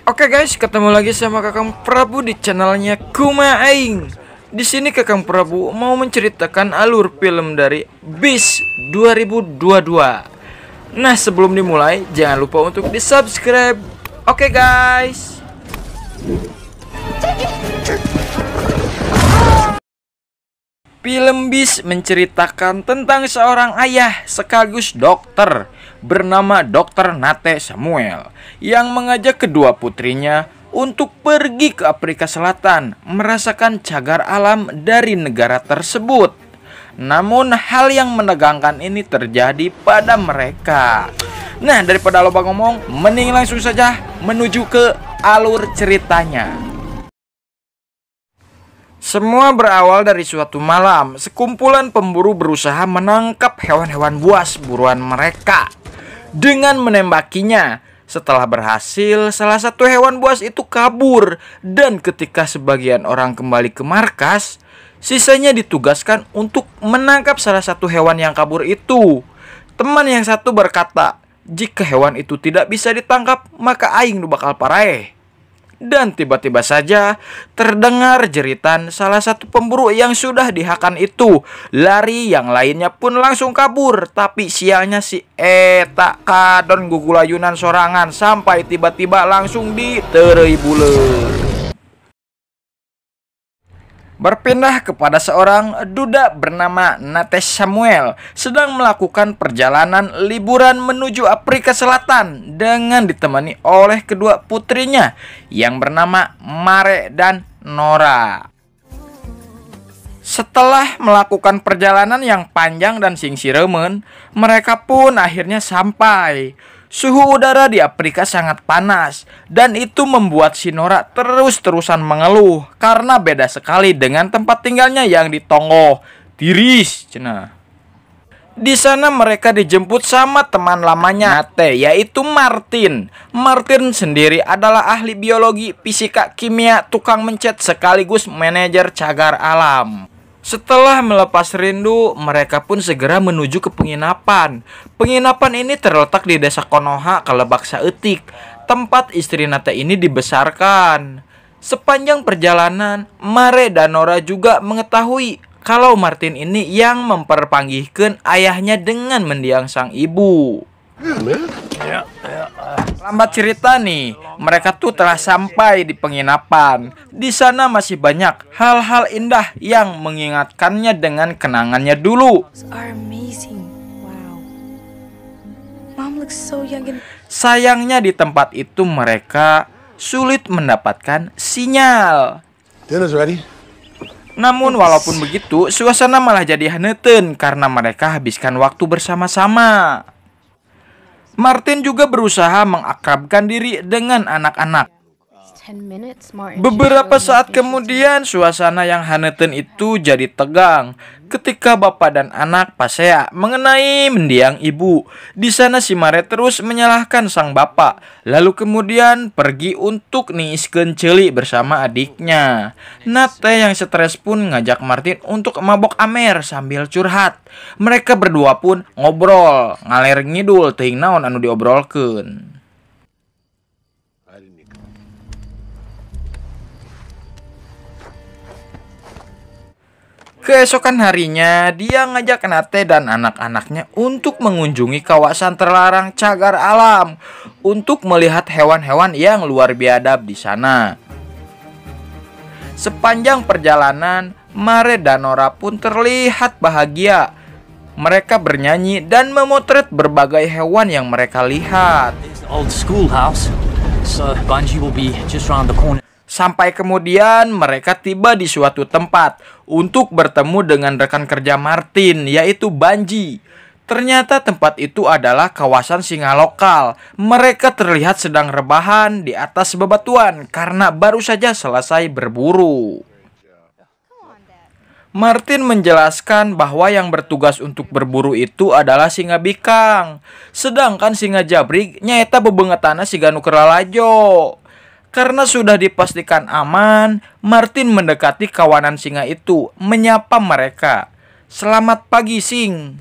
Oke guys, ketemu lagi sama Kakang Prabu di channelnya Kuma Aing. Di sini Kakang Prabu mau menceritakan alur film dari Beast 2022. Nah, sebelum dimulai jangan lupa untuk di-subscribe. Oke guys. Film Beast menceritakan tentang seorang ayah sekaligus dokter bernama Dr. Nate Samuel yang mengajak kedua putrinya untuk pergi ke Afrika Selatan merasakan cagar alam dari negara tersebut. Namun hal yang menegangkan ini terjadi pada mereka. Nah, daripada lupa ngomong, mending langsung saja menuju ke alur ceritanya. Semua berawal dari suatu malam, sekumpulan pemburu berusaha menangkap hewan-hewan buas buruan mereka dengan menembakinya. Setelah berhasil, salah satu hewan buas itu kabur, dan ketika sebagian orang kembali ke markas, sisanya ditugaskan untuk menangkap salah satu hewan yang kabur itu. Teman yang satu berkata, jika hewan itu tidak bisa ditangkap, maka aing nu bakal paraeh. Dan tiba-tiba saja terdengar jeritan salah satu pemburu yang sudah dihakan itu. Lari, yang lainnya pun langsung kabur. Tapi sialnya si eta kadon gugulayunan sorangan sampai tiba-tiba langsung diterei buleun. Berpindah kepada seorang duda bernama Nate Samuel sedang melakukan perjalanan liburan menuju Afrika Selatan dengan ditemani oleh kedua putrinya yang bernama Mare dan Nora. Setelah melakukan perjalanan yang panjang dan singsiremen, mereka pun akhirnya sampai. Suhu udara di Afrika sangat panas, dan itu membuat si Nora terus-terusan mengeluh karena beda sekali dengan tempat tinggalnya yang di Tongo, tiris cenah. Di sana mereka dijemput sama teman lamanya Nate, yaitu Martin. Martin sendiri adalah ahli biologi, fisika, kimia, tukang mencet sekaligus manajer cagar alam. Setelah melepas rindu, mereka pun segera menuju ke penginapan. Penginapan ini terletak di desa Konoha, Kelebak Saeutik, tempat istri Nate ini dibesarkan. Sepanjang perjalanan, Mare dan Nora juga mengetahui kalau Martin ini yang memperpanggihkan ayahnya dengan mendiang sang ibu. Lambat cerita nih, mereka tuh telah sampai di penginapan. Di sana masih banyak hal-hal indah yang mengingatkannya dengan kenangannya dulu. Sayangnya di tempat itu mereka sulit mendapatkan sinyal. Namun walaupun begitu, suasana malah jadi haneuteun karena mereka habiskan waktu bersama-sama. Martin juga berusaha mengakrabkan diri dengan anak-anak. Beberapa saat kemudian, suasana yang haneuteun itu jadi tegang ketika bapak dan anak pasea mengenai mendiang ibu. Di sana si Mare terus menyalahkan sang bapak, lalu kemudian pergi untuk niiskeun ceuli bersama adiknya. Nate yang stres pun ngajak Martin untuk mabok amer sambil curhat. Mereka berdua pun ngobrol ngaler ngidul teuing naon anu diobrolkeun. Keesokan harinya, dia ngajak Nate dan anak-anaknya untuk mengunjungi kawasan terlarang cagar alam untuk melihat hewan-hewan yang luar biadab di sana. Sepanjang perjalanan, Mare dan Nora pun terlihat bahagia. Mereka bernyanyi dan memotret berbagai hewan yang mereka lihat. Sampai kemudian mereka tiba di suatu tempat untuk bertemu dengan rekan kerja Martin, yaitu Banji. Ternyata tempat itu adalah kawasan singa lokal. Mereka terlihat sedang rebahan di atas bebatuan karena baru saja selesai berburu. Martin menjelaskan bahwa yang bertugas untuk berburu itu adalah singa bikang, sedangkan singa jabrig nyaeta bebengetana siga nu keur lalajo. Karena sudah dipastikan aman, Martin mendekati kawanan singa itu, menyapa mereka. "Selamat pagi, Sing."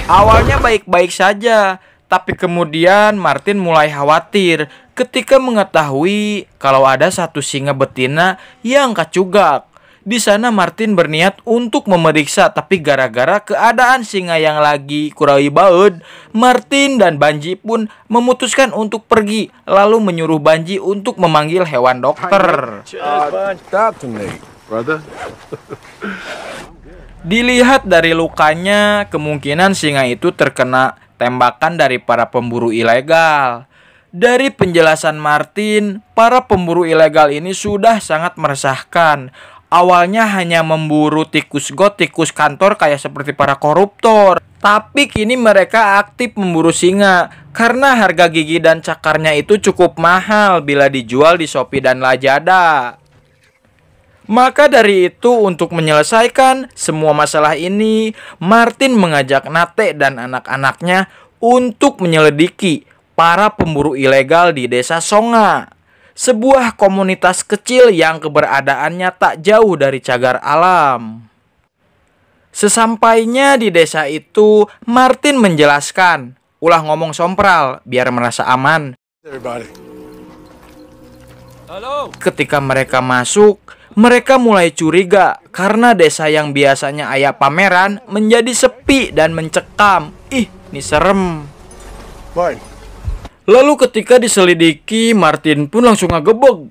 Awalnya baik-baik saja, Tapi kemudian Martin mulai khawatir ketika mengetahui kalau ada satu singa betina yang kacugak. Di sana Martin berniat untuk memeriksa, tapi gara-gara keadaan singa yang lagi kurai baud, Martin dan Banji pun memutuskan untuk pergi, lalu menyuruh Banji untuk memanggil hewan dokter. Dilihat dari lukanya, kemungkinan singa itu terkena tembakan dari para pemburu ilegal. Dari penjelasan Martin, para pemburu ilegal ini sudah sangat meresahkan. Awalnya hanya memburu tikus got, tikus kantor kayak seperti para koruptor. Tapi kini mereka aktif memburu singa karena harga gigi dan cakarnya itu cukup mahal bila dijual di Shopee dan Lazada. Maka dari itu, untuk menyelesaikan semua masalah ini, Martin mengajak Nate dan anak-anaknya untuk menyelidiki para pemburu ilegal di desa Songa, sebuah komunitas kecil yang keberadaannya tak jauh dari cagar alam. Sesampainya di desa itu, Martin menjelaskan, ulah ngomong sompral biar merasa aman. Ketika mereka masuk, mereka mulai curiga karena desa yang biasanya ayah pameran menjadi sepi dan mencekam. Ih, ini serem. Lalu ketika diselidiki, Martin pun langsung ngagebeg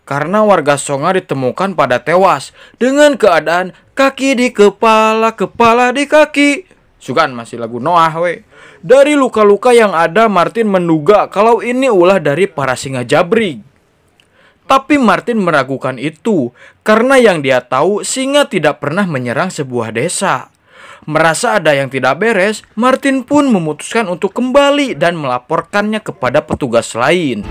karena warga Songa ditemukan pada tewas dengan keadaan kaki di kepala, kepala di kaki. Sugan masih lagu Noah we. Dari luka-luka yang ada, Martin menduga kalau ini ulah dari para singa jabrig. Tapi Martin meragukan itu karena yang dia tahu singa tidak pernah menyerang sebuah desa. Merasa ada yang tidak beres, Martin pun memutuskan untuk kembali dan melaporkannya kepada petugas lain.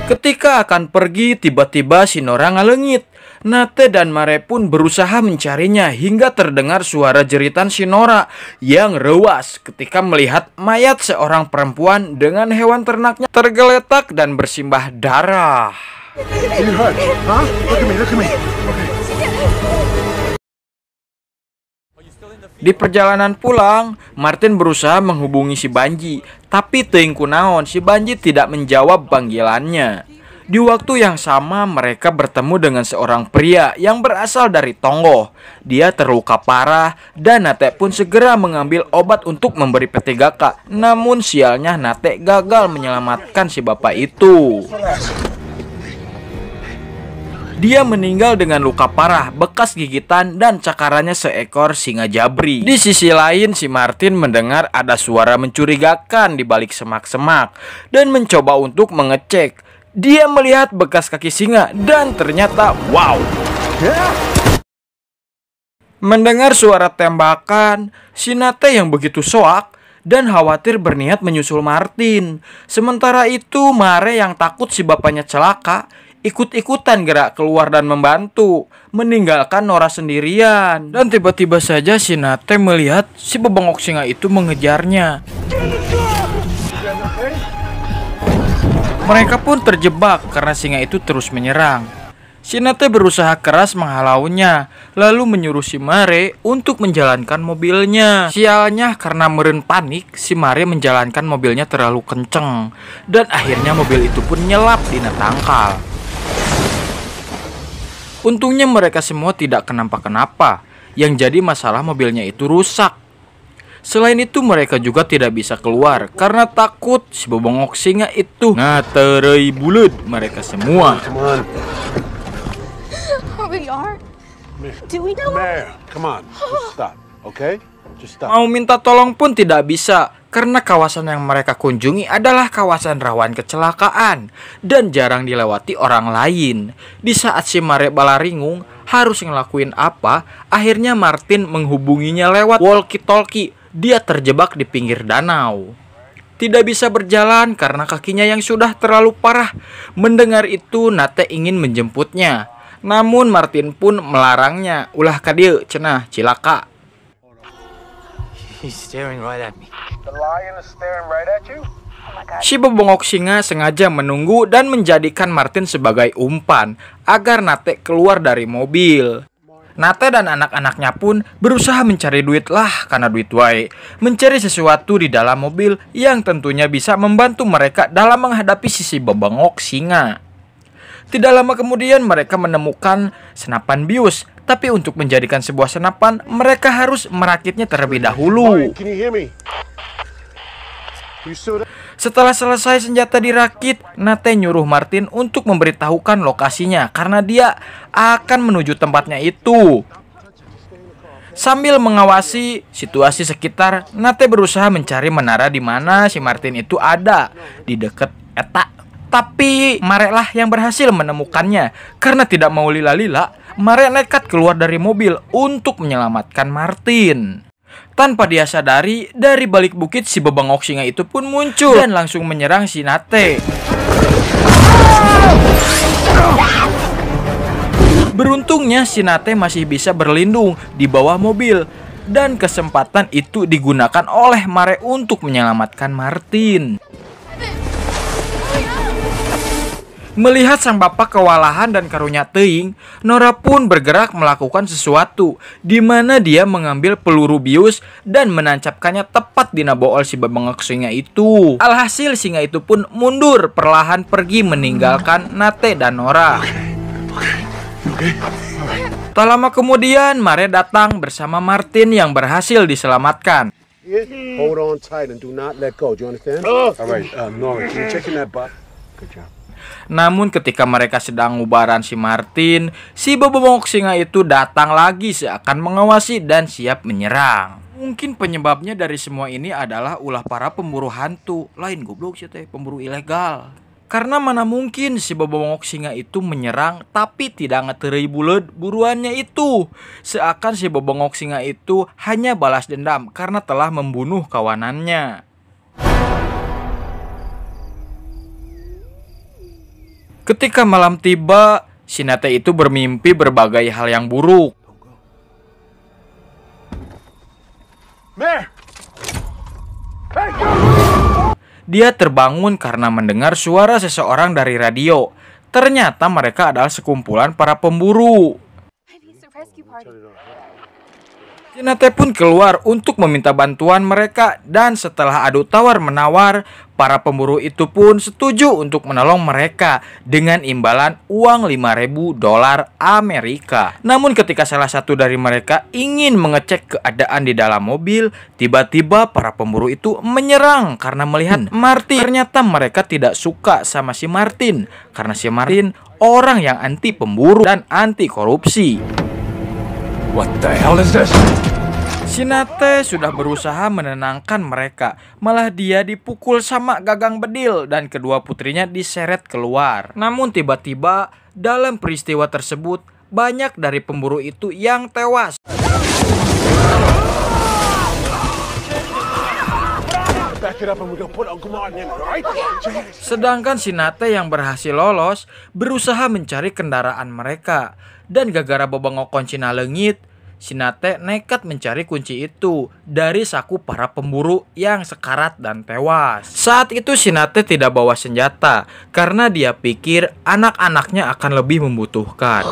Ketika akan pergi, tiba-tiba si Nora ngalengit. Nate dan Mare pun berusaha mencarinya hingga terdengar suara jeritan si Nora yang rewas ketika melihat mayat seorang perempuan dengan hewan ternaknya tergeletak dan bersimbah darah. Di perjalanan pulang, Martin berusaha menghubungi si Banji, tapi teuing kunaon si Banji tidak menjawab panggilannya. Di waktu yang sama, mereka bertemu dengan seorang pria yang berasal dari Tonggoh. Dia terluka parah dan Nate pun segera mengambil obat untuk memberi P3K. Namun sialnya Nate gagal menyelamatkan si bapak itu. Dia meninggal dengan luka parah, bekas gigitan, dan cakarannya seekor singa jabri. Di sisi lain, si Martin mendengar ada suara mencurigakan di balik semak-semak dan mencoba untuk mengecek. Dia melihat bekas kaki singa dan ternyata wow. Mendengar suara tembakan, si Nate yang begitu soak dan khawatir berniat menyusul Martin. Sementara itu, Mare yang takut si bapaknya celaka ikut-ikutan gerak keluar dan membantu, meninggalkan Nora sendirian. Dan tiba-tiba saja si Nate melihat si bebengok singa itu mengejarnya. Mereka pun terjebak karena singa itu terus menyerang. Si Nate berusaha keras menghalaunya, lalu menyuruh si Mare untuk menjalankan mobilnya. Sialnya karena meureun panik, si Mare menjalankan mobilnya terlalu kenceng, dan akhirnya mobil itu pun nyelap dina tangkal. Untungnya mereka semua tidak kenapa-kenapa. Yang jadi masalah mobilnya itu rusak. Selain itu mereka juga tidak bisa keluar karena takut si bebongok singa itu ngaterei bulut mereka semua. Mau minta tolong pun tidak bisa karena kawasan yang mereka kunjungi adalah kawasan rawan kecelakaan dan jarang dilewati orang lain. Di saat si Mare balaringung harus ngelakuin apa, akhirnya Martin menghubunginya lewat walkie-talkie. Dia terjebak di pinggir danau. Tidak bisa berjalan karena kakinya yang sudah terlalu parah. Mendengar itu, Nate ingin menjemputnya. Namun Martin pun melarangnya. Ulah ka dieu cenah cilaka. Si bebongok singa sengaja menunggu dan menjadikan Martin sebagai umpan agar Nate keluar dari mobil. Nate dan anak-anaknya pun berusaha mencari duit lah karena duit wae. Mencari sesuatu di dalam mobil yang tentunya bisa membantu mereka dalam menghadapi si bebengok singa. Tidak lama kemudian mereka menemukan senapan bius. Tapi untuk menjadikan sebuah senapan, mereka harus merakitnya terlebih dahulu. Setelah selesai senjata dirakit, Nate nyuruh Martin untuk memberitahukan lokasinya karena dia akan menuju tempatnya itu. Sambil mengawasi situasi sekitar, Nate berusaha mencari menara di mana si Martin itu ada di dekat eta. Tapi Mare lah yang berhasil menemukannya. Karena tidak mau lila-lila, Mare nekat keluar dari mobil untuk menyelamatkan Martin. Tanpa dia sadari, dari balik bukit si bebengok singa itu pun muncul dan langsung menyerang si Nate. Beruntungnya si Nate masih bisa berlindung di bawah mobil dan kesempatan itu digunakan oleh Mare untuk menyelamatkan Martin. Melihat sang bapak kewalahan dan karunya teuing, Nora pun bergerak melakukan sesuatu, di mana dia mengambil peluru bius dan menancapkannya tepat di nabool si bebengok singa itu. Alhasil singa itu pun mundur perlahan pergi meninggalkan Nate dan Nora. Tak lama kemudian Mare datang bersama Martin yang berhasil diselamatkan. Hold on tight and do not let go. Do you understand? Alright, Nora, can you check in that box? Good job. Namun ketika mereka sedang ngubaran si Martin, si bebengok singa itu datang lagi seakan mengawasi dan siap menyerang. Mungkin penyebabnya dari semua ini adalah ulah para pemburu hantu. Lain goblok sih teh, pemburu ilegal. Karena mana mungkin si bebengok singa itu menyerang tapi tidak ngeterei bulet buruannya itu. Seakan si bebengok singa itu hanya balas dendam karena telah membunuh kawanannya. Ketika malam tiba, si Nate itu bermimpi berbagai hal yang buruk. Dia terbangun karena mendengar suara seseorang dari radio. Ternyata mereka adalah sekumpulan para pemburu. Si Nate pun keluar untuk meminta bantuan mereka dan setelah adu tawar-menawar, para pemburu itu pun setuju untuk menolong mereka dengan imbalan uang $5.000 Amerika. Namun ketika salah satu dari mereka ingin mengecek keadaan di dalam mobil, tiba-tiba para pemburu itu menyerang karena melihat Martin. Ternyata mereka tidak suka sama si Martin karena si Martin orang yang anti pemburu dan anti korupsi. What the hell is this? Si Nate sudah berusaha menenangkan mereka, malah dia dipukul sama Gagang Bedil dan kedua putrinya diseret keluar. Namun tiba-tiba dalam peristiwa tersebut banyak dari pemburu itu yang tewas. Sedangkan si Nate yang berhasil lolos berusaha mencari kendaraan mereka. Dan gara-gara bebengok kuncina leungit, si Nate nekat mencari kunci itu dari saku para pemburu yang sekarat dan tewas. Saat itu si Nate tidak bawa senjata karena dia pikir anak-anaknya akan lebih membutuhkan.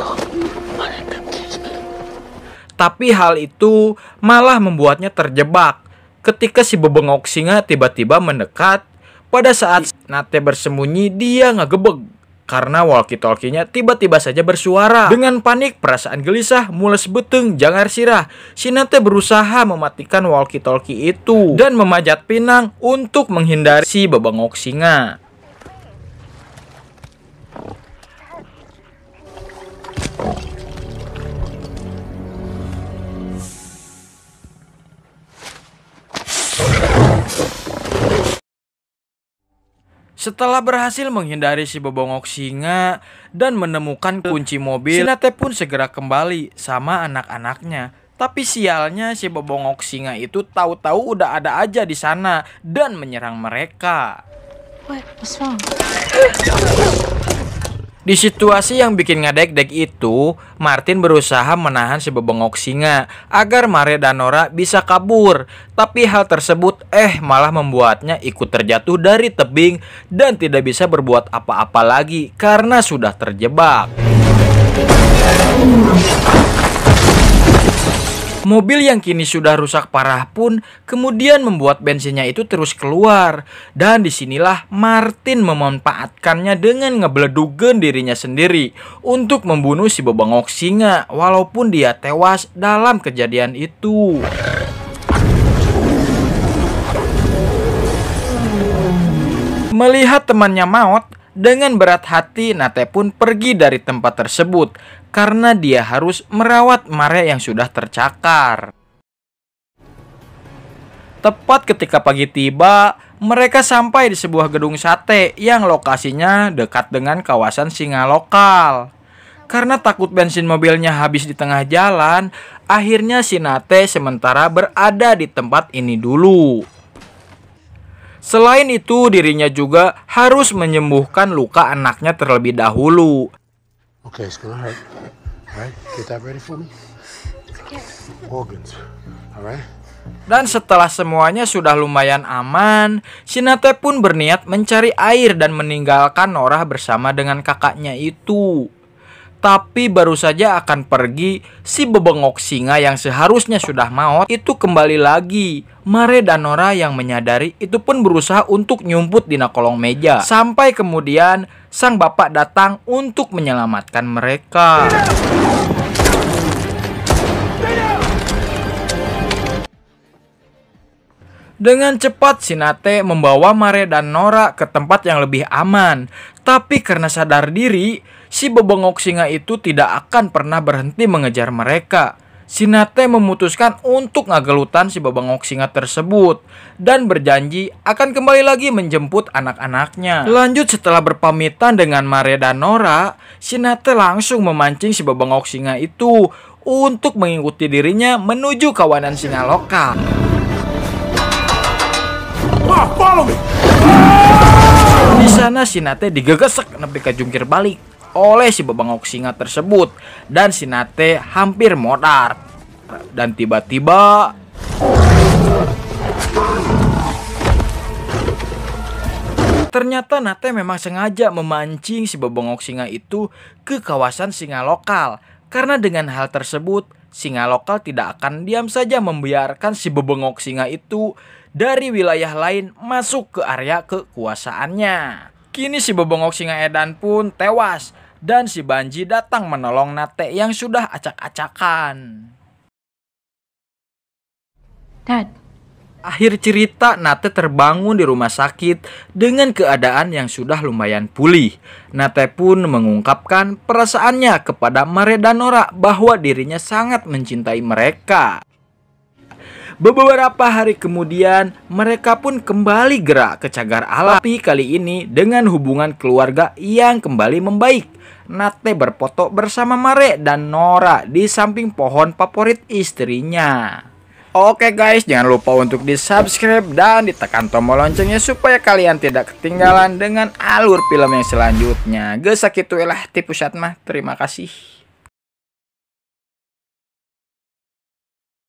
Tapi hal itu malah membuatnya terjebak ketika si bebengok singa tiba-tiba mendekat. Pada saat Nate bersembunyi, dia ngegebeg karena walkie-talkie-nya tiba-tiba saja bersuara. Dengan panik, perasaan gelisah, mules beteng, jangar sirah, si Nate berusaha mematikan walkie-talkie itu dan memajat pinang untuk menghindari si bebengok singa. Setelah berhasil menghindari si bebengok singa dan menemukan kunci mobil, si Nate pun segera kembali sama anak-anaknya. Tapi sialnya si bebengok singa itu tahu-tahu udah ada aja di sana dan menyerang mereka. What's wrong? Di situasi yang bikin ngedek-dek itu, Martin berusaha menahan si bebengok singa agar Mare dan Nora bisa kabur. Tapi hal tersebut malah membuatnya ikut terjatuh dari tebing dan tidak bisa berbuat apa-apa lagi karena sudah terjebak. Mobil yang kini sudah rusak parah pun kemudian membuat bensinnya itu terus keluar. Dan disinilah Martin memanfaatkannya dengan ngebeledugen dirinya sendiri untuk membunuh si bebengok singa, walaupun dia tewas dalam kejadian itu. Melihat temannya maut, dengan berat hati Nate pun pergi dari tempat tersebut karena dia harus merawat Mare yang sudah tercakar. Tepat ketika pagi tiba, mereka sampai di sebuah gedung sate yang lokasinya dekat dengan kawasan singa lokal. Karena takut bensin mobilnya habis di tengah jalan, akhirnya si Nate sementara berada di tempat ini dulu. Selain itu, dirinya juga harus menyembuhkan luka anaknya terlebih dahulu. Okay, it's gonna hurt. Alright, get that ready for me. Organs. Alright. Dan setelah semuanya sudah lumayan aman, si Nate pun berniat mencari air dan meninggalkan Nora bersama dengan kakaknya itu. Tapi baru saja akan pergi, si bebengok singa yang seharusnya sudah maut itu kembali lagi. Mare dan Nora yang menyadari itu pun berusaha untuk nyumput di kolong meja. Sampai kemudian sang bapak datang untuk menyelamatkan mereka. Dengan cepat si Nate membawa Mare dan Nora ke tempat yang lebih aman. Tapi karena sadar diri, si bebengok singa itu tidak akan pernah berhenti mengejar mereka. Si Nate memutuskan untuk ngagelutan si bebengok singa tersebut dan berjanji akan kembali lagi menjemput anak-anaknya. Lanjut, setelah berpamitan dengan Mare dan Nora, si Nate langsung memancing si bebengok singa itu untuk mengikuti dirinya menuju kawanan singa lokal. Follow me! Di sana si Nate digegesek nepi ka jungkir balik oleh si bebengok singa tersebut dan si Nate hampir modar. Dan tiba-tiba ternyata Nate memang sengaja memancing si bebengok singa itu ke kawasan singa lokal. Karena dengan hal tersebut, singa lokal tidak akan diam saja membiarkan si bebengok singa itu dari wilayah lain masuk ke area kekuasaannya. Kini si bebengok singa edan pun tewas dan si Banji datang menolong Nate yang sudah acak-acakan. Dad. Akhir cerita, Nate terbangun di rumah sakit dengan keadaan yang sudah lumayan pulih. Nate pun mengungkapkan perasaannya kepada Mare dan Nora bahwa dirinya sangat mencintai mereka. Beberapa hari kemudian, mereka pun kembali gerak ke cagar alam. Tapi kali ini dengan hubungan keluarga yang kembali membaik. Nate berfoto bersama Mare dan Nora di samping pohon favorit istrinya. Oke guys, jangan lupa untuk di subscribe dan ditekan tombol loncengnya supaya kalian tidak ketinggalan dengan alur film yang selanjutnya. Geus sakitu lah ti pusat mah. Terima kasih.